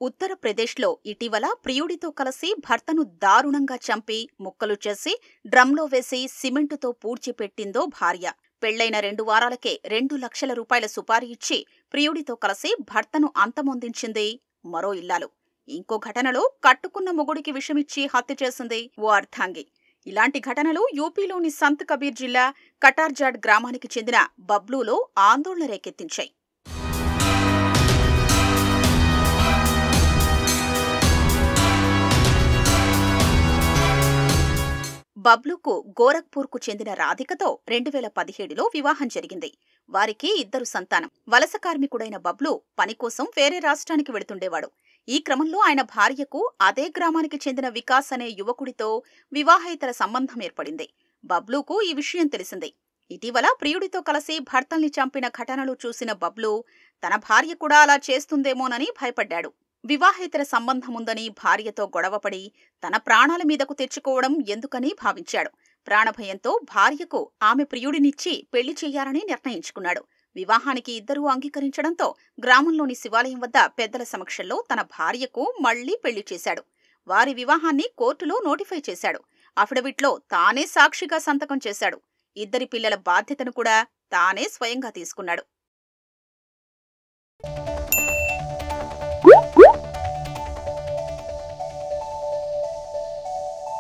ఉత్తరప్రదేశ్లో ఇటీవల ప్రియుడితో కలిసి భర్తను దారుణంగా చంపి ముక్కలు చేసి డ్రమ్లో వేసి సిమెంటుతో పూడ్చిపెట్టిందో భార్య. పెళ్లైన 2 వారాలకే 2 లక్షల రూపాయల సుపారీ ఇచ్చి ప్రియుడితో కలిసి భర్తను అంతమొందించింది మరో ఇల్లాలు. ఇంకో ఘటనలో కట్టుకున్న మొగుడికి విషమిచ్చి హత్య చేసింది ఓ అర్ధాంగి. ఇలాంటి ఘటనలు యూపీలోని సంత్ కబీర్ జిల్లా కటార్జాడ్ గ్రామానికి చెందిన బబ్లూలో ఆందోళన రేకెత్తించాయి. బబ్లూకు గోరఖ్పూర్కు చెందిన రాధికతో 2017లో వివాహం జరిగింది. వారికి 2 సంతానం. వలస కార్మికుడైన బబ్లూ పని కోసం వేరే రాష్ట్రానికి వెళుతుండేవాడు. ఈ క్రమంలో ఆయన భార్యకు అదే గ్రామానికి చెందిన వికాస్ అనే యువకుడితో వివాహేతర సంబంధం ఏర్పడింది. బబ్లూకు ఈ విషయం తెలిసింది. ఇటీవల ప్రియుడితో కలిసి భర్తల్ని చంపిన ఘటనలు చూసిన బబ్లూ తన భార్య కూడా అలా చేస్తుందేమోనని భయపడ్డాడు. వివాహేతర సంబంధముందని భార్యతో గొడవపడి తన ప్రాణాల మీదకు తెచ్చుకోవడం ఎందుకని భావించాడు. ప్రాణభయంతో భార్యకు ఆమె ప్రియుడినిచ్చి పెళ్లి చెయ్యాలని నిర్ణయించుకున్నాడు. వివాహానికి ఇద్దరూ అంగీకరించడంతో గ్రామంలోని శివాలయం వద్ద పెద్దల సమక్షంలో తన భార్యకు మళ్లీ పెళ్లి చేశాడు. వారి వివాహాన్ని కోర్టులో నోటిఫై చేశాడు. అఫిడవిట్లో తానే సాక్షిగా సంతకం చేశాడు. 2 పిల్లల బాధ్యతను కూడా తానే స్వయంగా తీసుకున్నాడు.